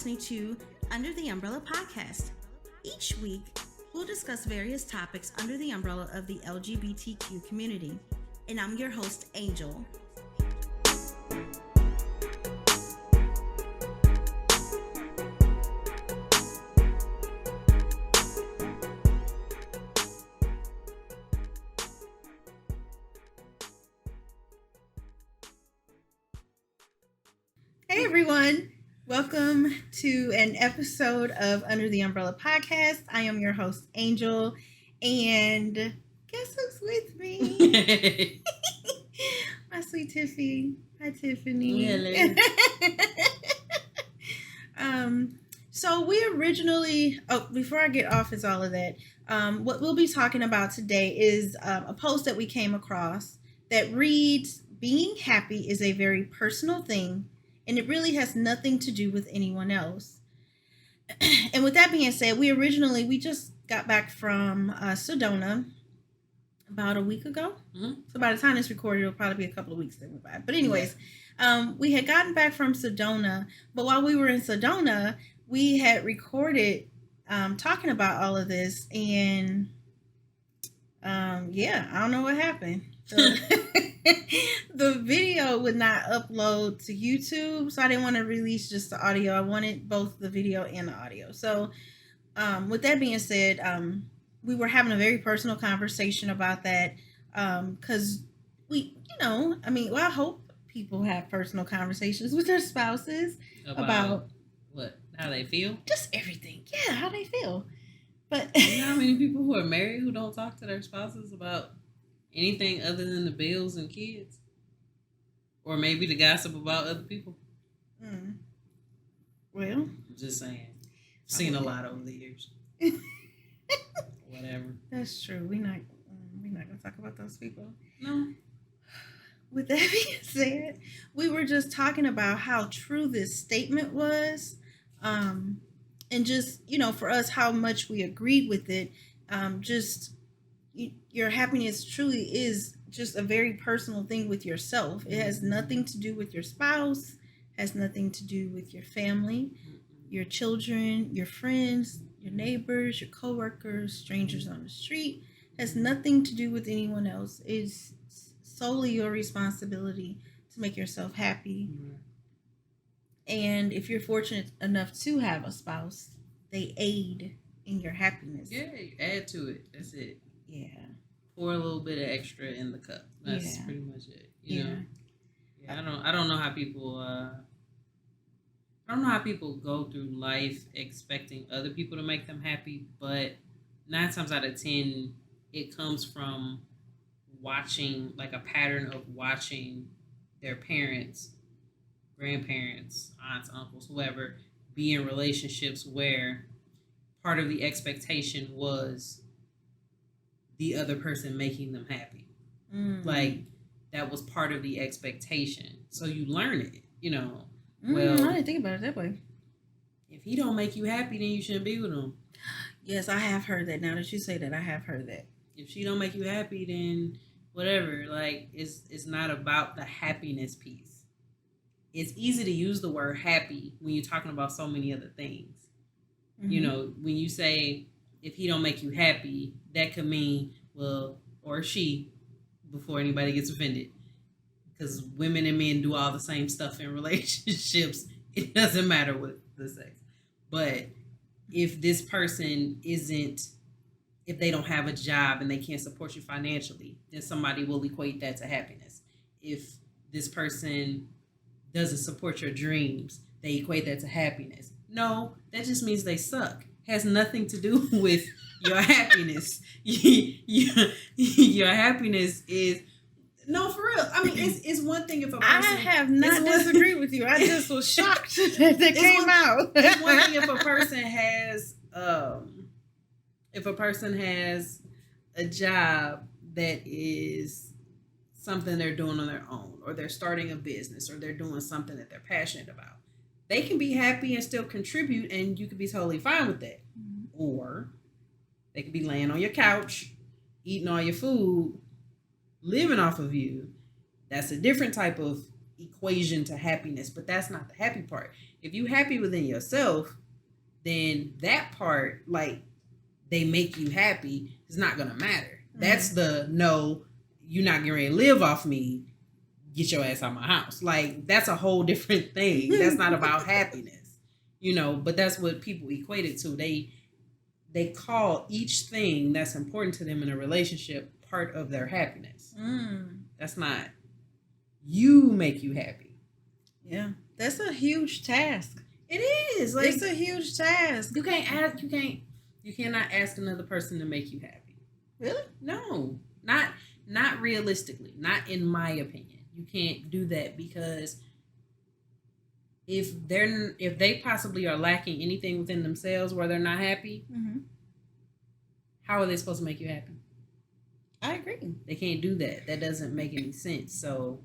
listening to Under the Umbrella podcast. Each week, we'll discuss various topics under the umbrella of the LGBTQ community. And I'm your host, Angel. Hey everyone, welcome to an episode of Under the Umbrella podcast. I am your host, Angel, and guess who's with me? My sweet Tiffy. Hi, Tiffany. Hello. So we originally, before I get off is all of that, what we'll be talking about today is a post that we came across that reads, "Being happy is a very personal thing, and it really has nothing to do with anyone else." And with that being said, we just got back from Sedona about a week ago. Mm-hmm. So by the time it's recorded, it'll probably be a couple of weeks that went by. But anyways, we had gotten back from Sedona, but while we were in Sedona, we had recorded talking about all of this, and I don't know what happened. So, the video would not upload to YouTube, so I didn't want to release just the audio. I wanted both the video and the audio. So with that being said, we were having a very personal conversation about that because I hope people have personal conversations with their spouses about what, how they feel, just everything. Yeah, how they feel. But you know how many people who are married who don't talk to their spouses about anything other than the bills and kids, or maybe the gossip about other people? Well, I'm just saying, I've seen a lot over the years. Whatever. That's true. We're not gonna talk about those people. No. With that being said, we were just talking about how true this statement was, and just, for us, how much we agreed with it. Your happiness truly is just a very personal thing with yourself. It has nothing to do with your spouse, has nothing to do with your family, your children, your friends, your neighbors, your coworkers, strangers on the street. Has nothing to do with anyone else. It's solely your responsibility to make yourself happy. Mm-hmm. And if you're fortunate enough to have a spouse, they aid in your happiness. Yeah, add to it. That's it. Yeah. Pour a little bit of extra in the cup. That's pretty much it. You know? Yeah, I don't know how people go through life expecting other people to make them happy, but 9 times out of 10 it comes from watching, like a pattern of watching their parents, grandparents, aunts, uncles, whoever, be in relationships where part of the expectation was the other person making them happy. Like, that was part of the expectation. So you learn it, Well, I didn't think about it that way. If he don't make you happy, then you shouldn't be with him. Yes, I have heard that. Now that you say that, I have heard that. If she don't make you happy, then whatever. Like, it's not about the happiness piece. It's easy to use the word happy when you're talking about so many other things. Mm-hmm. When you say, if he don't make you happy, that could mean, well, or she, before anybody gets offended, because women and men do all the same stuff in relationships. It doesn't matter what the sex. But if this person if they don't have a job and they can't support you financially, then somebody will equate that to happiness. If this person doesn't support your dreams, they equate that to happiness. No, that just means they suck. Has nothing to do with your happiness. Your happiness is... No, for real. I mean, it's one thing if a person... I have not disagreed with you. I just was shocked that came out. It's one thing if a person has... if a person has a job that is something they're doing on their own, or they're starting a business, or they're doing something that they're passionate about, they can be happy and still contribute, and you can be totally fine with that. Mm-hmm. Or they could be laying on your couch, eating all your food, living off of you. That's a different type of equation to happiness, but that's not the happy part. If you happy within yourself, then that part, like they make you happy, is not gonna matter. That's the no, you're not getting ready to live off me. Get your ass out of my house. Like that's a whole different thing. That's not about happiness, But that's what people equate it to. They call each thing that's important to them in a relationship part of their happiness. That's not. You make you happy. Yeah, that's a huge task. It is. Like, it's a huge task. You cannot ask another person to make you happy. Really? No, not realistically. Not in my opinion. You can't do that because if they possibly are lacking anything within themselves where they're not happy, how are they supposed to make you happy? I agree. They can't do that. That doesn't make any sense. So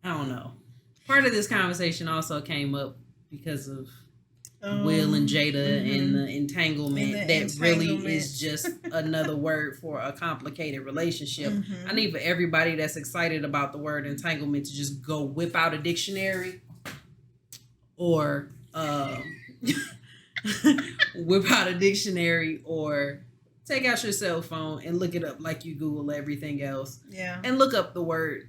I don't know. Part of this conversation also came up because of Will and Jada and the entanglement really is just another word for a complicated relationship. I need for everybody that's excited about the word entanglement to just go whip out a dictionary or take out your cell phone and look it up like you Google everything else. Yeah. And look up the word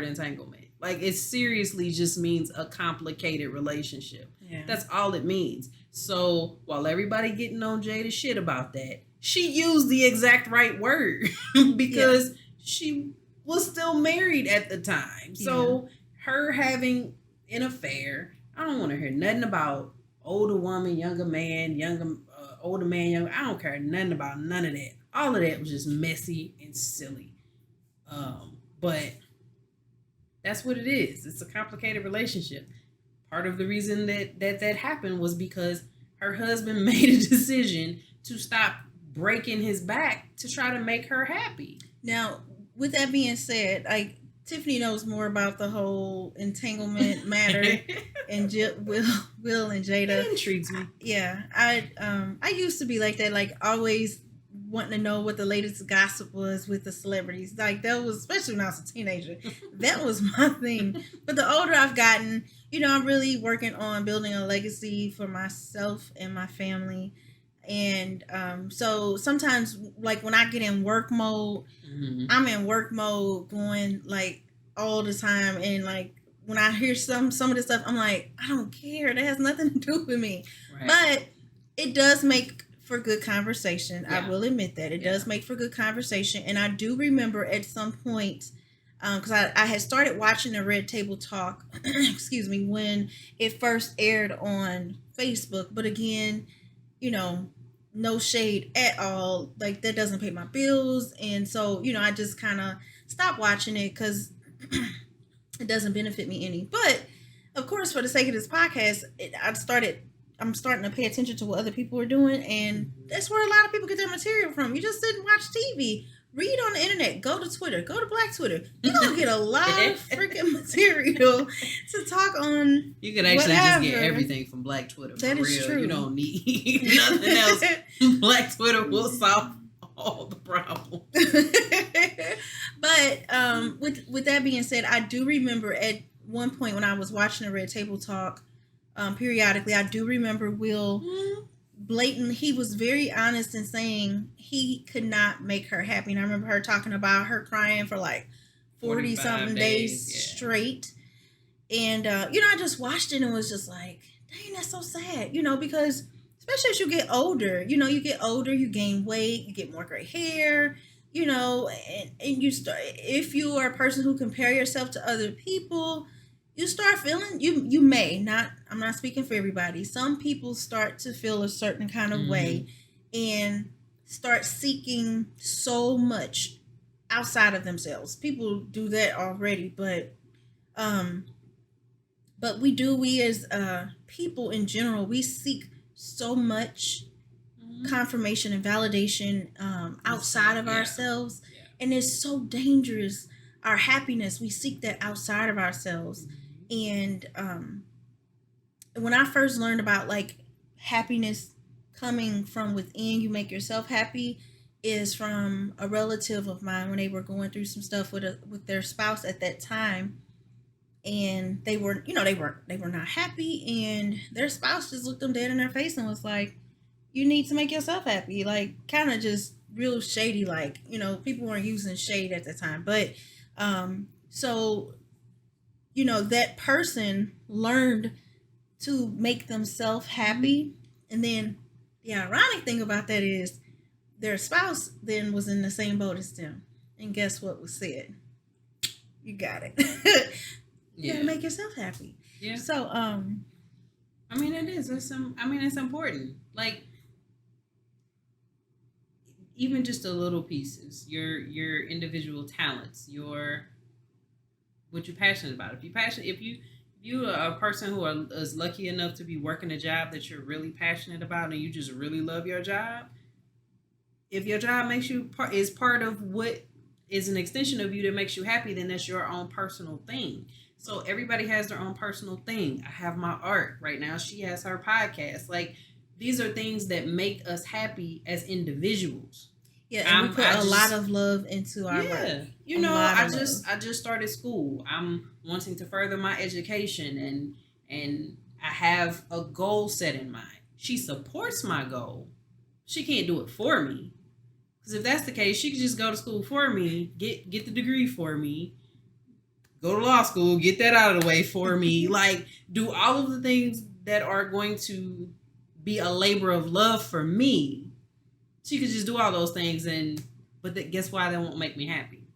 entanglement. Like it seriously just means a complicated relationship. Yeah. That's all it means. So while everybody getting on Jada shit about that, she used the exact right word because she was still married at the time. So her having an affair, I don't want to hear nothing about older woman, younger man, older man, younger. I don't care nothing about none of that. All of that was just messy and silly. But that's what it is. It's a complicated relationship. Part of the reason that happened was because her husband made a decision to stop breaking his back to try to make her happy. Now, with that being said, like Tiffany knows more about the whole entanglement matter and Will and Jada. It intrigues me. Yeah, I used to be like that, like always wanting to know what the latest gossip was with the celebrities. Like that was, especially when I was a teenager, that was my thing. But the older I've gotten, I'm really working on building a legacy for myself and my family. And so sometimes, like when I get in work mode, I'm in work mode going like all the time. And like when I hear some of this stuff, I'm like, I don't care. That has nothing to do with me. Right. But it does make for good conversation. Yeah. I will admit that. It does make for good conversation. And I do remember at some point, because I had started watching the Red Table Talk, excuse me, when it first aired on Facebook. But again, no shade at all. Like that doesn't pay my bills. And so, I just kind of stopped watching it because it doesn't benefit me any. But of course, for the sake of this podcast, I'm starting to pay attention to what other people are doing. And that's where a lot of people get their material from. You just sit and watch TV. Read on the internet. Go to Twitter. Go to Black Twitter. You're going to get a lot of freaking material to talk on. You can actually just get everything from Black Twitter. That is real. true. You don't need nothing else. Black Twitter will solve all the problems. But with that being said, I do remember at one point when I was watching the Red Table Talk periodically, I do remember Will blatantly, he was very honest in saying he could not make her happy. And I remember her talking about her crying for like 40 something days straight. And, I just watched it and was just like, dang, that's so sad, because especially as you get older, you gain weight, you get more gray hair, and you start, if you are a person who compare yourself to other people, you start feeling, I'm not speaking for everybody. Some people start to feel a certain kind of way and start seeking so much outside of themselves. People do that already, but we as people in general, we seek so much confirmation and validation outside of ourselves. Yeah. And it's so dangerous. Our happiness, we seek that outside of ourselves. And when I first learned about like happiness coming from within, you make yourself happy, is from a relative of mine when they were going through some stuff with their spouse at that time. and they were, they were not happy, and their spouse just looked them dead in their face and was like, you need to make yourself happy, like kind of just real shady, like, people weren't using shade at the time, but so that person learned to make themselves happy, and then the ironic thing about that is their spouse then was in the same boat as them, and guess what was said? You got it. You gotta make yourself happy. Yeah. So I mean, it is. It's important. Like, even just the little pieces, your individual talents, what you're passionate about. If you are a person who is lucky enough to be working a job that you're really passionate about and you just really love your job, if your job is part of what is an extension of you that makes you happy, then that's your own personal thing. So everybody has their own personal thing. I have my art right now. She has her podcast. Like, these are things that make us happy as individuals. Yeah, and we put a lot of love into our work. I just started school. I'm wanting to further my education, and I have a goal set in mind. She supports my goal. She can't do it for me. Because if that's the case, she could just go to school for me, get the degree for me, go to law school, get that out of the way for me, like do all of the things that are going to be a labor of love for me. She could just do all those things, but guess why? They won't make me happy,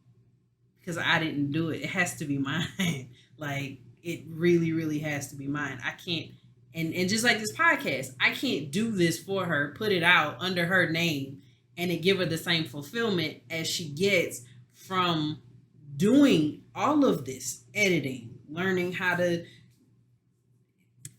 because I didn't do it. It has to be mine. Like, it really, really has to be mine. I can't, and just like this podcast, I can't do this for her, put it out under her name, and it give her the same fulfillment as she gets from doing all of this editing, learning how to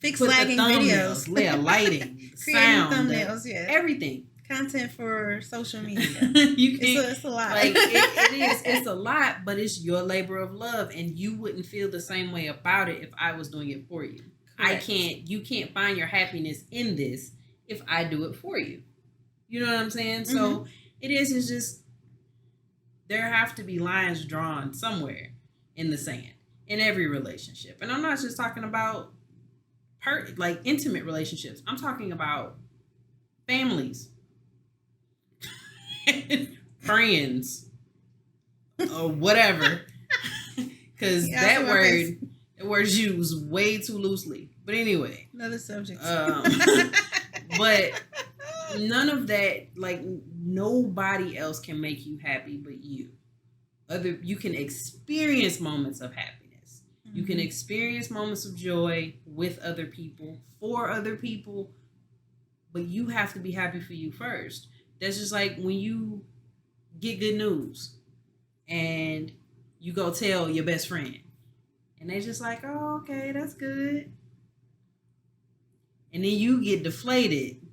fix lagging videos, lighting, creating sound, thumbnails, everything. Content for social media. It's a lot. Like, it is. It's a lot, but it's your labor of love, and you wouldn't feel the same way about it if I was doing it for you. Correct. You can't find your happiness in this if I do it for you. You know what I'm saying? Mm-hmm. So it's just, there have to be lines drawn somewhere in the sand in every relationship. And I'm not just talking about like intimate relationships. I'm talking about families, friends, or whatever. Because that word's used way too loosely. But anyway. Another subject. But none of that, like, nobody else can make you happy but you. You can experience moments of happiness. Mm-hmm. You can experience moments of joy with other people, for other people, but you have to be happy for you first. That's just like when you get good news and you go tell your best friend, and they're just like, oh, okay, that's good. And then you get deflated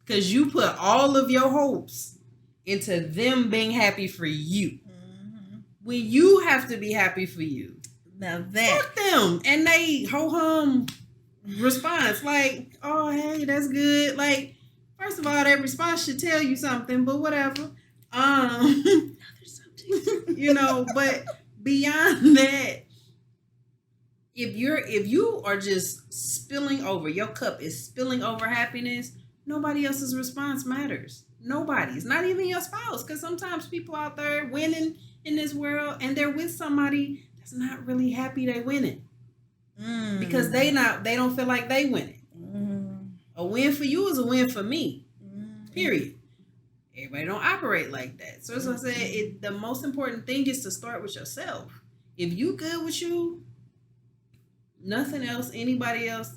because you put all of your hopes into them being happy for you. Mm-hmm. When you have to be happy for you. Now that. Fuck them. And they ho-hum response like, oh, hey, that's good. Like, first of all, that response should tell you something, but whatever. But beyond that, if you are just spilling over, your cup is spilling over happiness, nobody else's response matters. Nobody's, not even your spouse. Because sometimes people out there winning in this world, and they're with somebody that's not really happy they winning. Because they don't feel like they winning. A win for you is a win for me. Period. Everybody don't operate like that. So as I said, the most important thing is to start with yourself. If you good with you, nothing else, anybody else,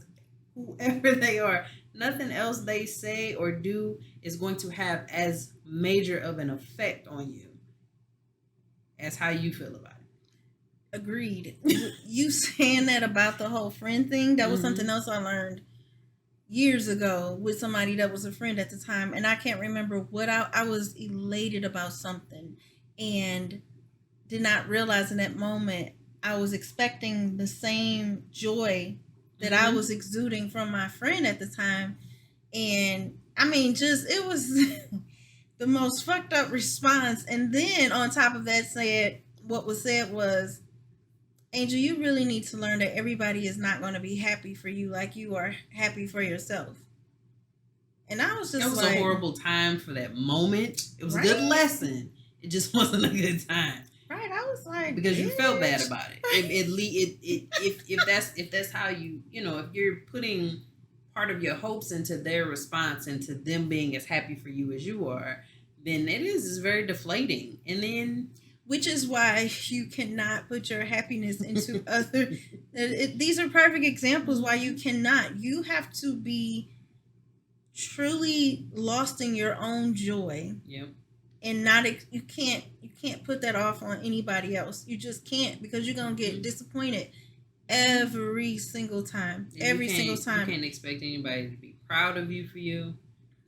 whoever they are, nothing else they say or do is going to have as major of an effect on you as how you feel about it. Agreed. You saying that about the whole friend thing, that was something else I learned years ago with somebody that was a friend at the time, and I can't remember what I was elated about something and did not realize in that moment I was expecting the same joy that I was exuding from my friend at the time. And I mean, it was the most fucked up response. And then on top of that, what was said was, Angel, you really need to learn that everybody is not going to be happy for you like you are happy for yourself. And I was just It was like, a horrible time for that moment. It was right? a good lesson. It just wasn't a good time. Right, I was like, because you felt bad bitch. about it. If that's how you if you're putting part of your hopes into their response and to them being as happy for you as you are, then it's very deflating. And then Which is why you cannot put your happiness into other. These are perfect examples why you cannot. You have to be truly lost in your own joy. Yep. And not you can't put that off on anybody else. You just can't, because you're gonna get disappointed every single time. Every single time. You can't expect anybody to be proud of you for you.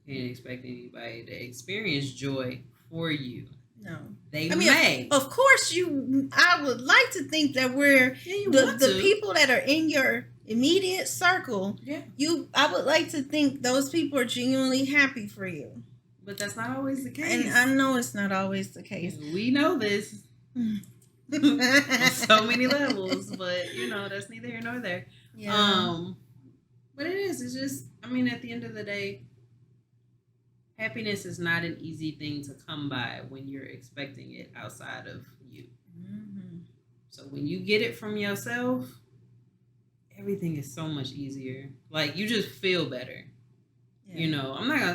You can't expect anybody to experience joy for you. No. They may. Of course I would like to think that we're the people that are in your immediate circle. Yeah. I would like to think those people are genuinely happy for you. But that's not always the case. And I know it's not always the case. We know this. On so many levels, but that's neither here nor there. Yeah. But it is. It's just, at the end of the day, happiness is not an easy thing to come by when you're expecting it outside of you. Mm-hmm. So when you get it from yourself, everything is so much easier. Like, you just feel better. Yeah.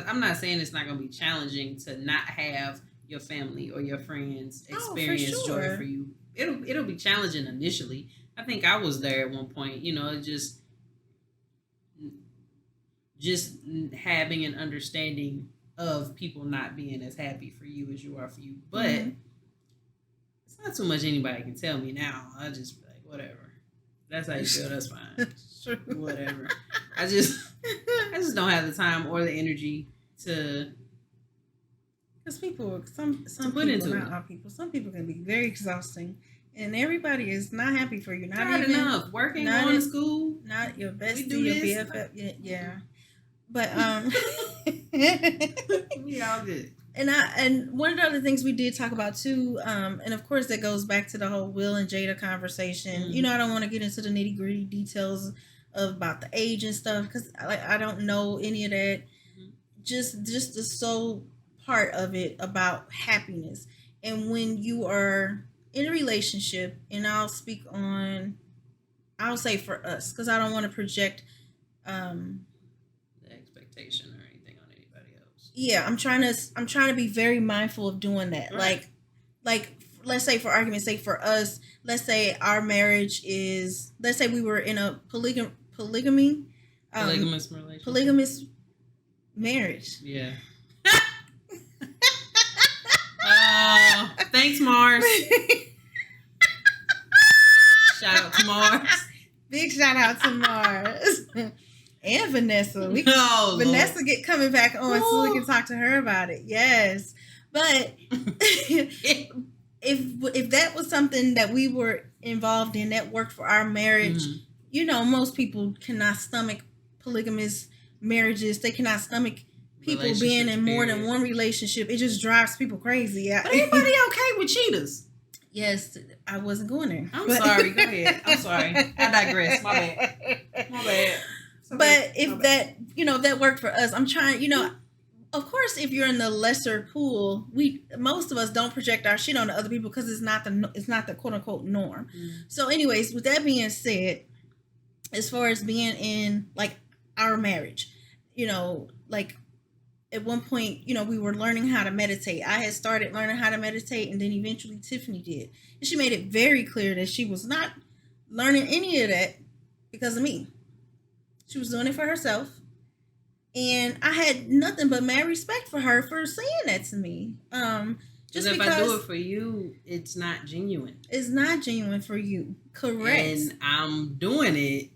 I'm not saying it's not gonna be challenging to not have your family or your friends experience joy for you. It'll be challenging initially. I think I was there at one point. Just having an understanding of people not being as happy for you as you are for you. But it's not too much anybody can tell me now. I just be like, whatever. That's how you feel. That's fine. Sure. Whatever. I just don't have the time or the energy to. Because some people, not all people, some people can be very exhausting, and everybody is not happy for you. Not even enough. Working, going to school, not your bestie, your BFF. Yeah. But we all good. And one of the other things we did talk about too, and of course that goes back to the whole Will and Jada conversation. Mm-hmm. I don't want to get into the nitty gritty details about the age and stuff, because I don't know any of that. Mm-hmm. Just the sole part of it about happiness, and when you are in a relationship, and I'll say for us, because I don't want to project the expectation or anything on anybody else. Yeah, I'm trying to be very mindful of doing that. Right. Like let's say, for argument's sake, for us, let's say our marriage is, let's say we were in a polygamous relationship. Polygamous marriage. Yeah. Thanks, Mars. Shout out to Mars. Big shout out to Mars. And Vanessa. Vanessa Lord. Get coming back on so we can talk to her about it. Yes. But if that was something that we were involved in that worked for our marriage, most people cannot stomach polygamous marriages. They cannot stomach people being in more than one relationship. It just drives people crazy. But everybody okay with cheaters? Yes, I wasn't going there. I'm sorry. Go ahead. I'm sorry. I digress. My bad. But if that worked for us, I'm trying, of course, if you're in the lesser pool, most of us don't project our shit on the other people because it's not the quote unquote norm. So anyways, with that being said, as far as being in like our marriage, like at one point, we were learning how to meditate. I had started learning how to meditate, and then eventually Tiffany did. And she made it very clear that she was not learning any of that because of me. She was doing it for herself. And I had nothing but mad respect for her for saying that to me. Just if because I do it for you, it's not genuine. It's not genuine for you. Correct. And I'm doing it,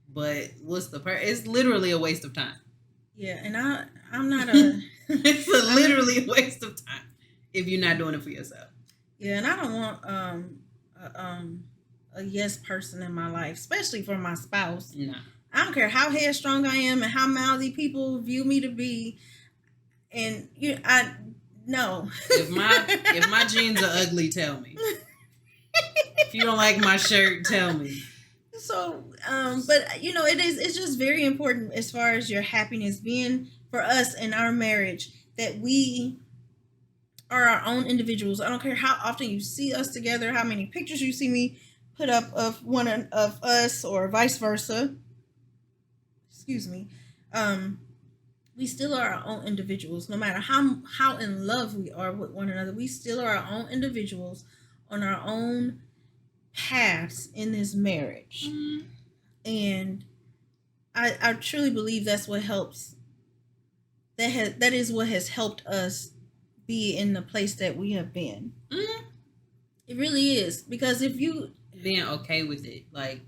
but what's the it's literally a waste of time. Yeah, and I'm not a... It's literally a waste of time if you're not doing it for yourself. Yeah, and I don't want a yes person in my life, especially for my spouse. No. I don't care how headstrong I am and how mouthy people view me to be. And no. If my jeans are ugly, tell me. If you don't like my shirt, tell me. So, but it's just very important as far as your happiness being for us in our marriage that we are our own individuals. I don't care how often you see us together, how many pictures you see me put up of one of us, or vice versa. Excuse me. We still are our own individuals. No matter how in love we are with one another, we still are our own individuals on our own paths in this marriage. Mm-hmm. And I truly believe that's what helps. That is what has helped us be in the place that we have been. Mm-hmm. It really is, because if you being okay with it, like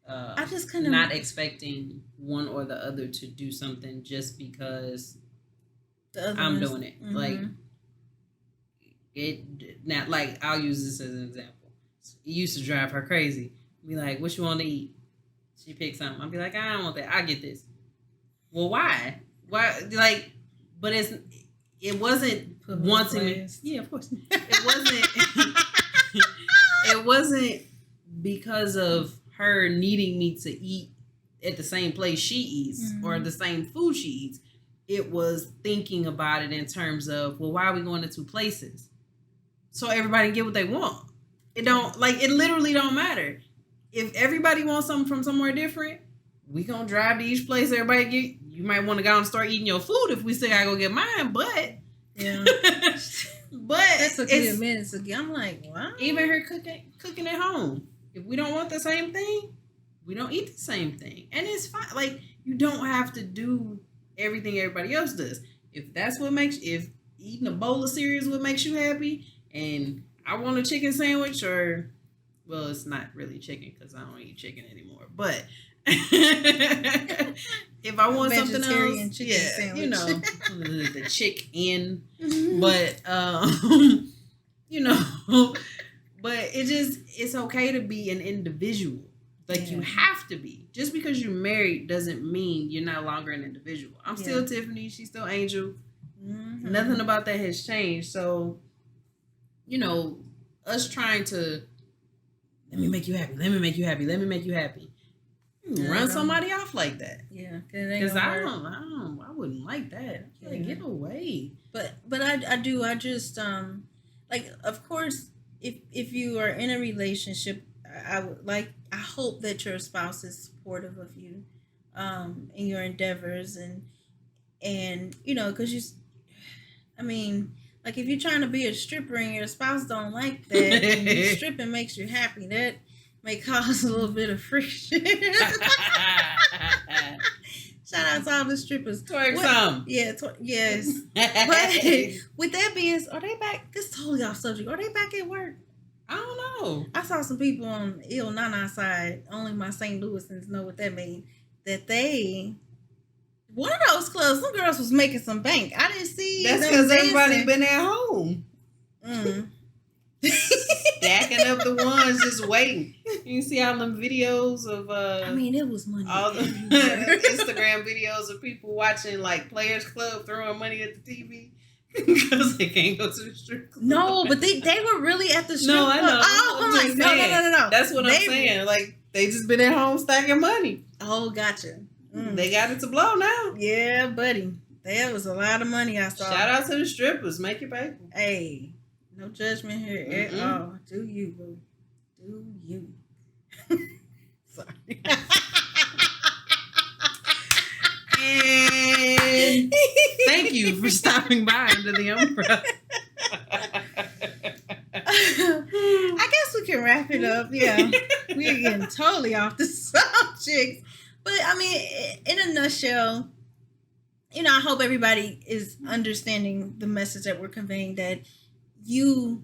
I just kind of not expecting one or the other to do something just because I'm doing it. Mm-hmm. Like it now, like I'll use this as an example. It used to drive her crazy. Be like, "What you want to eat?" She picks something. I'll be like, "I don't want that. I get this." Well, why? Why? Like, but it wasn't wanting me. Yeah, of course. It wasn't. It wasn't because of her needing me to eat at the same place she eats, mm-hmm. or the same food she eats. It was thinking about it in terms of, well, why are we going to two places? So everybody can get what they want. It literally don't matter. If everybody wants something from somewhere different, we gonna drive to each place everybody get. You might want to go and start eating your food if we still gotta go get mine, but yeah. But that took me a minute to get. I'm like, what? Even her cooking at home. If we don't want the same thing, we don't eat the same thing, and it's fine. Like, you don't have to do everything everybody else does. If eating a bowl of cereal is what makes you happy, and I want a chicken sandwich, or, well, it's not really chicken because I don't eat chicken anymore. But if I want something else, yeah, sandwich. The chicken. Mm-hmm. But but it's okay to be an individual. Like, you have to be. Just because you're married doesn't mean you're no longer an individual. I'm still Tiffany. She's still Angel. Mm-hmm. Nothing about that has changed. So, us trying to, let me make you happy. Let me make you happy. Let me make you happy. Run somebody off like that. Yeah, because I wouldn't like that. Like, get away. But I do. I just like, of course, if you are in a relationship, I hope that your spouse is supportive of you, in your endeavors, and because like, if you're trying to be a stripper and your spouse don't like that, and stripping makes you happy, that may cause a little bit of friction. Shout out to all the strippers. Twerk some. Yeah, yes. But with that being, are they back? This is totally off subject. Are they back at work? I don't know. I saw some people on Il Nana side. Only my St. Louisans know what that means. That one of those clubs, some girls was making some bank. I didn't see. That's because everybody been at home. Mm. Stacking up the ones, just waiting. You see all them videos of it was money. All the Instagram videos of people watching, like, Players Club, throwing money at the TV because they can't go to the strip club. No, but they were really at the strip club. No, I know. Oh, I'm like, no. That's what I'm saying. Like, they just been at home stacking money. Oh, gotcha. They got it to blow now. Yeah, buddy. There was a lot of money I saw. Shout out to the strippers. Make it paper. Hey, no judgment here at all. Do you, boo? Do you? Sorry. And thank you for stopping by under the umbrella. I guess we can wrap it up. Yeah, we are getting totally off the subject. But in a nutshell, I hope everybody is understanding the message that we're conveying, that your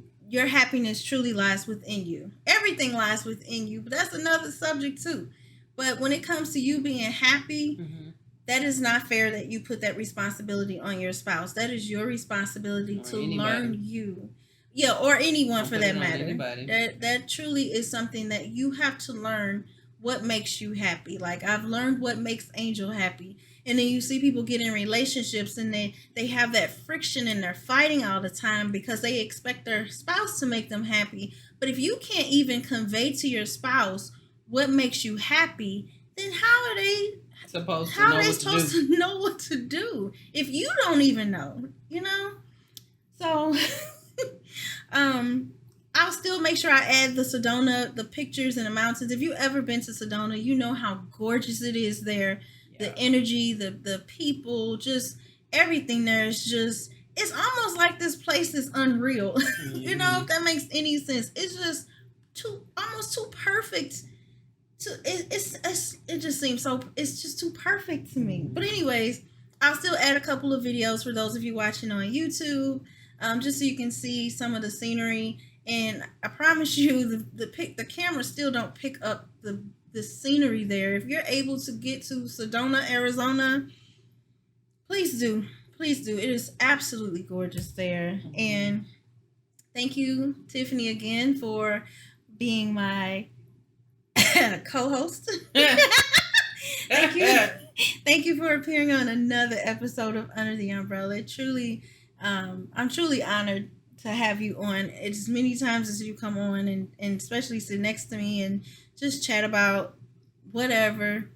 happiness truly lies within you. Everything lies within you, but that's another subject too. But when it comes to you being happy, that is not fair that you put that responsibility on your spouse. That is your responsibility to learn you. Yeah, or anyone for that matter. That truly is something that you have to learn what makes you happy. Like, I've learned what makes Angel happy. And then you see people get in relationships and they have that friction and they're fighting all the time because they expect their spouse to make them happy. But if you can't even convey to your spouse what makes you happy, then Supposed to how know are they what to supposed do. to know what to do if you don't even know, you know? So I'll still make sure I add the Sedona, the pictures and the mountains. If you ever been to Sedona, you know how gorgeous it is there. Yeah. The energy, the people, just everything there is just, it's almost like this place is unreal. You know, if that makes any sense. It's just almost too perfect. It just seems so, it's just too perfect to me. But anyways, I'll still add a couple of videos for those of you watching on YouTube, just so you can see some of the scenery. And I promise you, the camera still don't pick up the scenery there. If you're able to get to Sedona, Arizona, please do. Please do. It is absolutely gorgeous there. And thank you, Tiffany, again for being my co-host. Thank you. Thank you for appearing on another episode of Under the Umbrella. I'm truly honored to have you on as many times as you come on and especially sit next to me and just chat about whatever.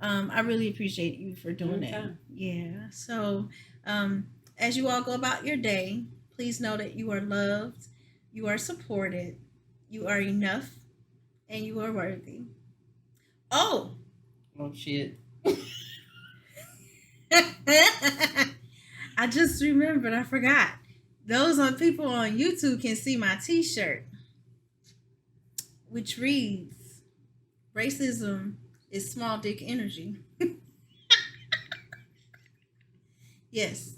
I really appreciate you for doing that. Yeah. So as you all go about your day, please know that you are loved, you are supported, you are enough, and you are worthy. Oh shit. I just remembered, I forgot. Those people on YouTube can see my t-shirt, which reads, racism is small dick energy. Yes.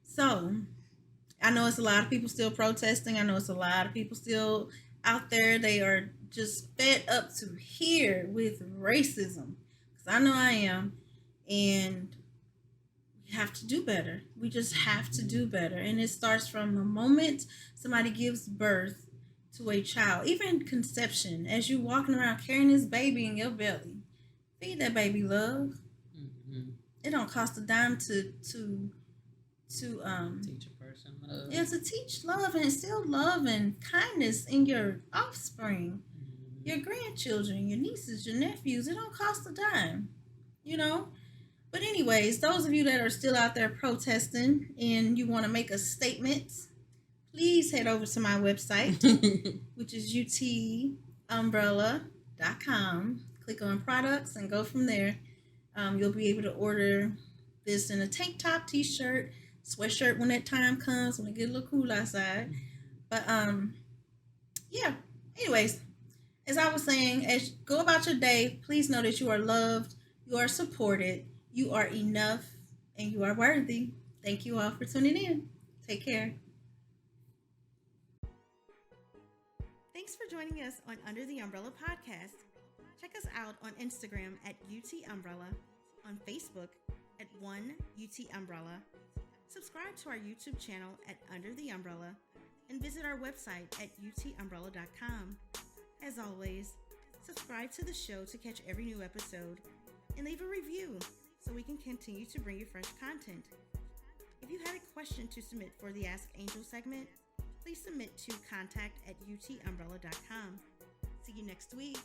So, I know it's a lot of people still protesting. I know it's a lot of people still out there. They are just fed up to here with racism. Because I know I am. And we have to do better. We just have to do better. And it starts from the moment somebody gives birth to a child, even conception, as you walking around carrying this baby in your belly. Feed that baby love. Mm-hmm. It don't cost a dime to teach a person love. Yeah, to teach love and instill love and kindness in your offspring, your grandchildren, your nieces, your nephews. It don't cost a dime, you know. But anyways, those of you that are still out there protesting and you want to make a statement, please head over to my website, which is utumbrella.com. Click on products and go from there. You'll be able to order this in a tank top, t-shirt, sweatshirt when that time comes, when it get a little cool outside. But yeah. Anyways, as I was saying, as you go about your day, please know that you are loved, you are supported, you are enough, and you are worthy. Thank you all for tuning in. Take care. Thanks for joining us on Under the Umbrella podcast. Check us out on Instagram at UTUmbrella, on Facebook at 1UTUmbrella. Subscribe to our YouTube channel at Under the Umbrella and visit our website at utumbrella.com. As always, subscribe to the show to catch every new episode and leave a review so we can continue to bring you fresh content. If you had a question to submit for the Ask Angel segment, please submit to contact@utumbrella.com. See you next week.